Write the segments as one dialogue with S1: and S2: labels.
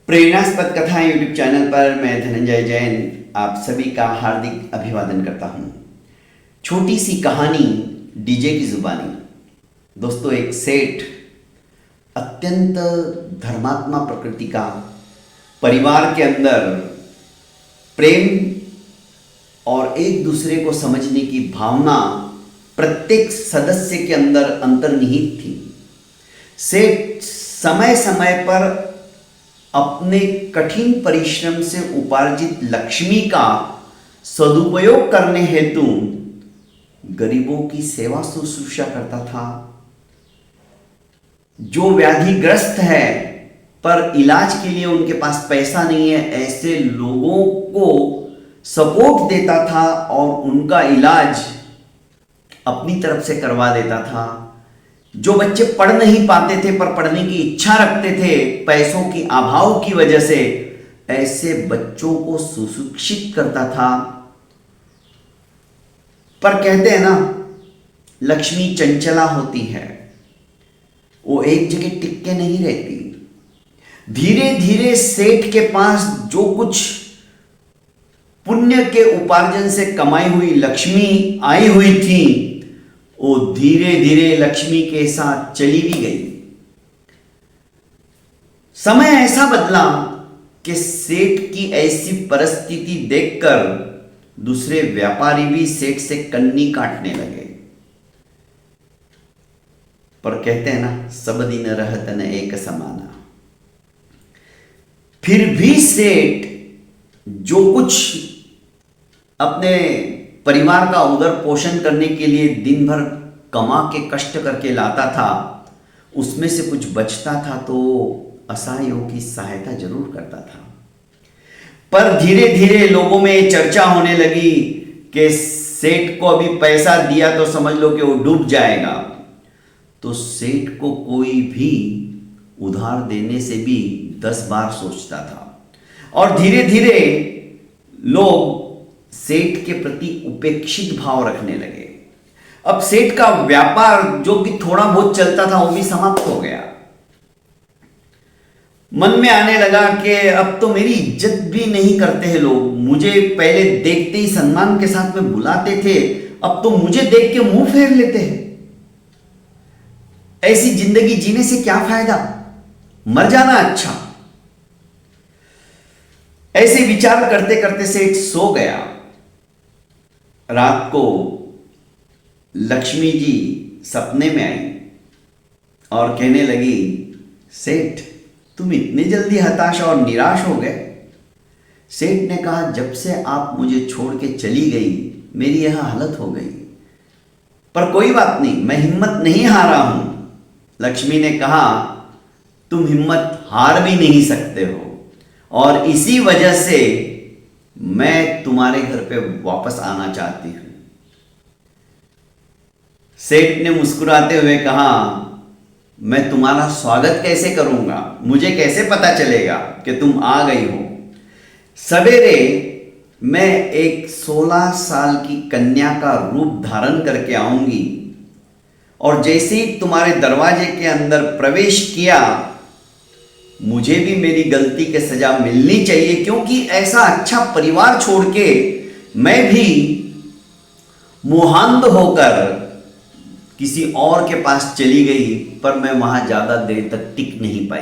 S1: प्रेरणास्पद कथाएं YouTube channel पर मैं धनंजय जैन आप सभी का हार्दिक अभिवादन करता हूं। छोटी सी कहानी डीजे की जुबानी। दोस्तों, एक सेठ अत्यंत धर्मात्मा प्रकृति का, परिवार के अंदर प्रेम और एक दूसरे को समझने की भावना प्रत्येक सदस्य के अंदर अंतर्निहित थी। सेठ समय समय पर अपने कठिन परिश्रम से उपार्जित लक्ष्मी का सदुपयोग करने हेतु गरीबों की सेवा शुश्रूषा करता था। जो व्याधिग्रस्त है पर इलाज के लिए उनके पास पैसा नहीं है, ऐसे लोगों को सपोर्ट देता था और उनका इलाज अपनी तरफ से करवा देता था। जो बच्चे पढ़ नहीं पाते थे पर पढ़ने की इच्छा रखते थे, पैसों की अभाव की वजह से ऐसे बच्चों को सुशिक्षित करता था। पर कहते हैं ना, लक्ष्मी चंचला होती है, वो एक जगह टिक के नहीं रहती। धीरे धीरे सेठ के पास जो कुछ पुण्य के उपार्जन से कमाई हुई लक्ष्मी आई हुई थी, वो धीरे धीरे लक्ष्मी के साथ चली भी गई। समय ऐसा बदला कि सेठ की ऐसी परिस्थिति देखकर दूसरे व्यापारी भी सेठ से कन्नी काटने लगे। पर कहते हैं ना, सब दिन रहत न एक समाना। फिर भी सेठ जो कुछ अपने परिवार का उदर पोषण करने के लिए दिन भर कमा के कष्ट करके लाता था, उसमें से कुछ बचता था तो असहायों की सहायता जरूर करता था। पर धीरे धीरे लोगों में चर्चा होने लगी कि सेठ को अभी पैसा दिया तो समझ लो कि वो डूब जाएगा। तो सेठ को कोई भी उधार देने से भी 10 बार सोचता था और धीरे धीरे लोग सेठ के प्रति उपेक्षित भाव रखने लगे। अब सेठ का व्यापार जो कि थोड़ा बहुत चलता था वो भी समाप्त हो गया। मन में आने लगा कि अब तो मेरी इज्जत भी नहीं करते हैं लोग। मुझे पहले देखते ही सम्मान के साथ में बुलाते थे, अब तो मुझे देख के मुंह फेर लेते हैं। ऐसी जिंदगी जीने से क्या फायदा, मर जाना अच्छा। ऐसे विचार करते करते सेठ सो गया। रात को लक्ष्मी जी सपने में आई और कहने लगी, सेठ तुम इतने जल्दी हताश और निराश हो गए। सेठ ने कहा, जब से आप मुझे छोड़ के चली गई मेरी यह हालत हो गई, पर कोई बात नहीं, मैं हिम्मत नहीं हारा हूं। लक्ष्मी ने कहा, तुम हिम्मत हार भी नहीं सकते हो और इसी वजह से मैं तुम्हारे घर पे वापस आना चाहती हूं। सेठ ने मुस्कुराते हुए कहा, मैं तुम्हारा स्वागत कैसे करूंगा, मुझे कैसे पता चलेगा कि तुम आ गई हो। सवेरे मैं एक 16 साल की कन्या का रूप धारण करके आऊंगी और जैसे ही तुम्हारे दरवाजे के अंदर प्रवेश किया, मुझे भी मेरी गलती की सजा मिलनी चाहिए, क्योंकि ऐसा अच्छा परिवार छोड़ के मैं भी मोहांध होकर किसी और के पास चली गई, पर मैं वहां ज्यादा देर तक टिक नहीं पाई।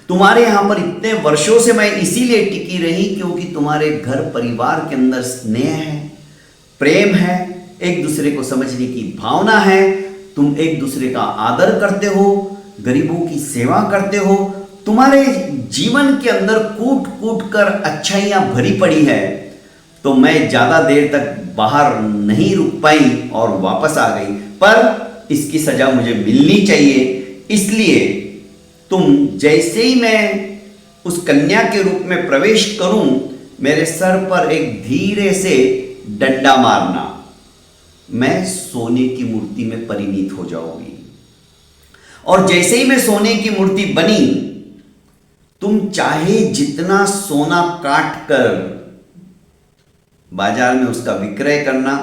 S1: तुम्हारे यहां पर इतने वर्षों से मैं इसीलिए टिकी रही क्योंकि तुम्हारे घर परिवार के अंदर स्नेह है, प्रेम है, एक दूसरे को समझने की भावना है। तुम एक दूसरे का आदर करते हो, गरीबों की सेवा करते हो। तुम्हारे जीवन के अंदर कूट कूट कर अच्छाइयां भरी पड़ी है। तो मैं ज्यादा देर तक बाहर नहीं रुक पाई और वापस आ गई, पर इसकी सजा मुझे मिलनी चाहिए। इसलिए तुम जैसे ही मैं उस कन्या के रूप में प्रवेश करूं, मेरे सर पर एक धीरे से डंडा मारना, मैं सोने की मूर्ति में परिणित हो जाऊंगी। और जैसे ही मैं सोने की मूर्ति बनी, तुम चाहे जितना सोना काट कर बाजार में उसका विक्रय करना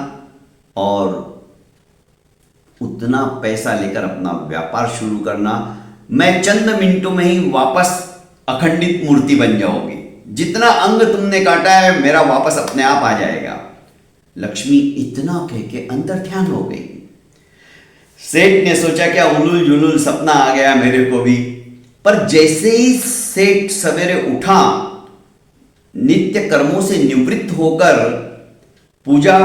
S1: और उतना पैसा लेकर अपना व्यापार शुरू करना। मैं चंद मिनटों में ही वापस अखंडित मूर्ति बन जाओगे। जितना अंग तुमने काटा है मेरा वापस अपने आप आ जाएगा। लक्ष्मी इतना कह के अंतर ध्यान हो गई। सेठ ने सोचा क्या उलूल जुलूल सपना आ गया मेरे को भी। पर जैसे ही सेठ सवेरे उठा, नित्य कर्मों से निवृत्त होकर पूजा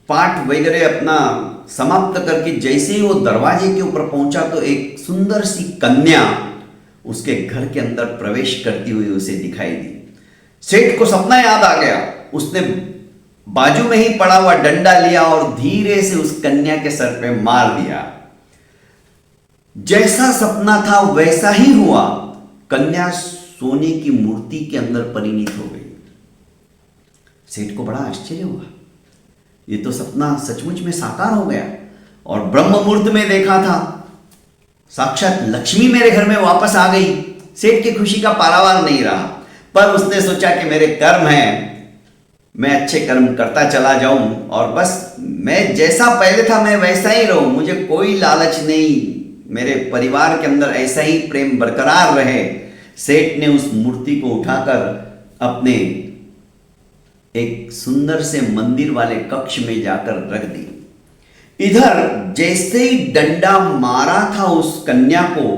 S1: पाठ वगैरह अपना समाप्त करके जैसे ही वो दरवाजे के ऊपर पहुंचा तो एक सुंदर सी कन्या उसके घर के अंदर प्रवेश करती हुई उसे दिखाई दी। सेठ को सपना याद आ गया। उसने बाजू में ही पड़ा हुआ डंडा लिया और धीरे से उस कन्या के सर पे मार दिया। जैसा सपना था वैसा ही हुआ। कन्या सोने की मूर्ति के अंदर परिणित हो गई। सेठ को बड़ा आश्चर्य हुआ, ये तो सपना सचमुच में साकार हो गया। और ब्रह्म मुहूर्त में देखा था, साक्षात लक्ष्मी मेरे घर में वापस आ गई। सेठ की खुशी का पारावार नहीं रहा। पर उसने सोचा कि मेरे कर्म हैं, मैं अच्छे कर्म करता चला जाऊं और बस मैं जैसा पहले था मैं वैसा ही रहूं, मुझे कोई लालच नहीं, मेरे परिवार के अंदर ऐसा ही प्रेम बरकरार रहे। सेठ ने उस मूर्ति को उठाकर अपने एक सुंदर से मंदिर वाले कक्ष में जाकर रख दी। इधर जैसे ही डंडा मारा था उस कन्या को,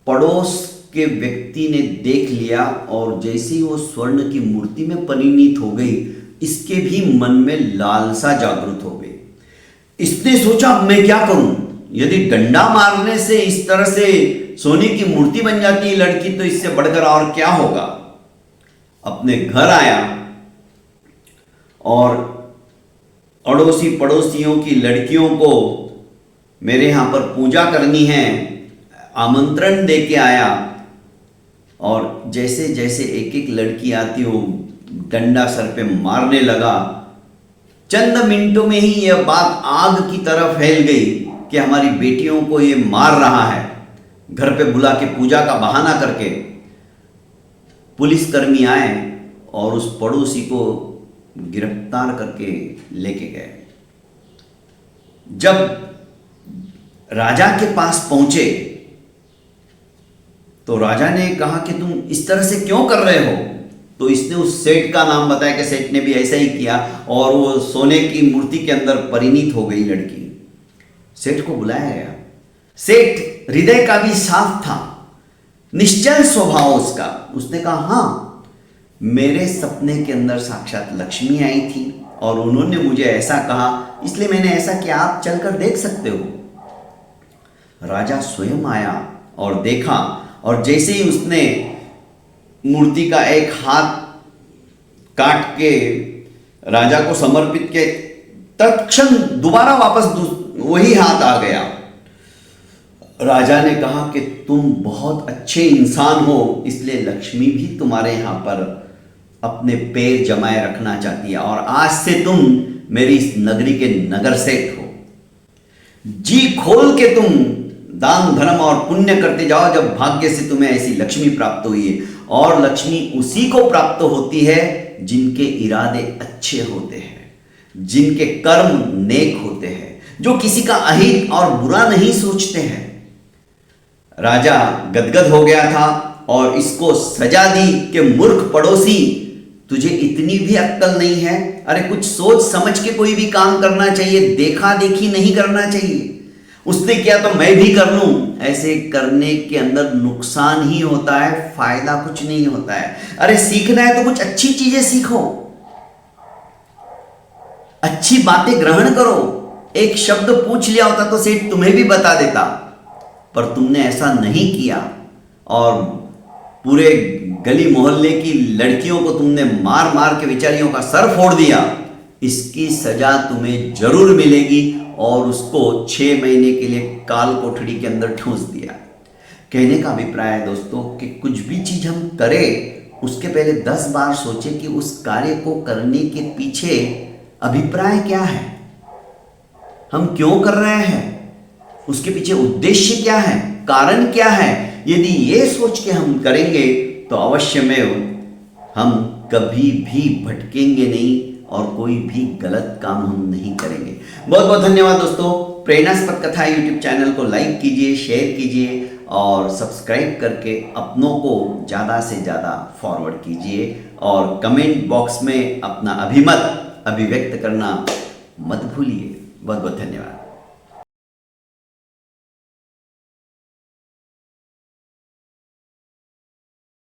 S1: पड़ोस के व्यक्ति ने देख लिया और जैसे ही वो स्वर्ण की मूर्ति में परिणित हो गई, इसके भी मन में लालसा जागृत हो गई। इसने सोचा अब मैं क्या करूं, यदि डंडा मारने से इस तरह से सोने की मूर्ति बन जाती है लड़की तो इससे बढ़कर और क्या होगा। अपने घर आया और अड़ोसी पड़ोसियों की लड़कियों को मेरे यहाँ पर पूजा करनी है आमंत्रण दे के आया। और जैसे जैसे एक एक लड़की आती हो डंडा सर पे मारने लगा। चंद मिनटों में ही यह बात आग की तरह फैल गई कि हमारी बेटियों को ये मार रहा है। घर पे बुला के पूजा का बहाना करके पुलिसकर्मी आए और उस पड़ोसी को गिरफ्तार करके लेके गए। जब राजा के पास पहुंचे तो राजा ने कहा कि तुम इस तरह से क्यों कर रहे हो। तो इसने उस सेठ का नाम बताया कि सेठ ने भी ऐसा ही किया और वो सोने की मूर्ति के अंदर परिणित हो गई लड़की। सेठ को बुलाया गया। सेठ हृदय का भी साफ था, निश्चल स्वभाव उसका। उसने कहा हाँ, मेरे सपने के अंदर साक्षात लक्ष्मी आई थी और उन्होंने मुझे ऐसा कहा, इसलिए मैंने ऐसा किया, आप चलकर देख सकते हो। राजा स्वयं आया और देखा और जैसे ही उसने मूर्ति का एक हाथ काट के राजा को समर्पित के तत्क्षण दोबारा वापस वही हाथ आ गया। राजा ने कहा कि तुम बहुत अच्छे इंसान हो, इसलिए लक्ष्मी भी तुम्हारे यहाँ पर अपने पैर जमाए रखना चाहती है और आज से तुम मेरी इस नगरी के नगर सेठ हो। जी खोल के तुम दान धर्म और पुण्य करते जाओ, जब भाग्य से तुम्हें ऐसी लक्ष्मी प्राप्त हुई है। और लक्ष्मी उसी को प्राप्त होती है जिनके इरादे अच्छे होते हैं, जिनके कर्म नेक होते हैं, जो किसी का अहित और बुरा नहीं सोचते हैं। राजा गदगद हो गया था और इसको सजा दी कि मूर्ख पड़ोसी, तुझे इतनी भी अक्ल नहीं है। अरे कुछ सोच समझ के कोई भी काम करना चाहिए, देखा देखी नहीं करना चाहिए। उसने किया तो मैं भी कर लूं, ऐसे करने के अंदर नुकसान ही होता है, फायदा कुछ नहीं होता है। अरे सीखना है तो कुछ अच्छी चीजें सीखो, अच्छी बातें ग्रहण करो। एक शब्द पूछ लिया होता तो सेठ तुम्हें भी बता देता, पर तुमने ऐसा नहीं किया और पूरे गली मोहल्ले की लड़कियों को तुमने मार मार के बेचारियों का सर फोड़ दिया। इसकी सजा तुम्हें जरूर मिलेगी। और उसको 6 महीने के लिए काल कोठड़ी के अंदर ठूंस दिया। कहने का अभिप्राय है दोस्तों कि कुछ भी चीज हम करें उसके पहले 10 बार सोचें कि उस कार्य को करने के पीछे अभिप्राय क्या है, हम क्यों कर रहे हैं, उसके पीछे उद्देश्य क्या है, कारण क्या है। यदि ये सोच के हम करेंगे तो अवश्य में हम कभी भी भटकेंगे नहीं और कोई भी गलत काम हम नहीं करेंगे। बहुत बहुत धन्यवाद दोस्तों। प्रेरणास्पद कथा यूट्यूब चैनल को लाइक कीजिए, शेयर कीजिए और सब्सक्राइब करके अपनों को ज़्यादा से ज़्यादा फॉरवर्ड कीजिए और कमेंट बॉक्स में अपना अभिमत अभिव्यक्त करना मत भूलिए। बहुत बहुत धन्यवाद।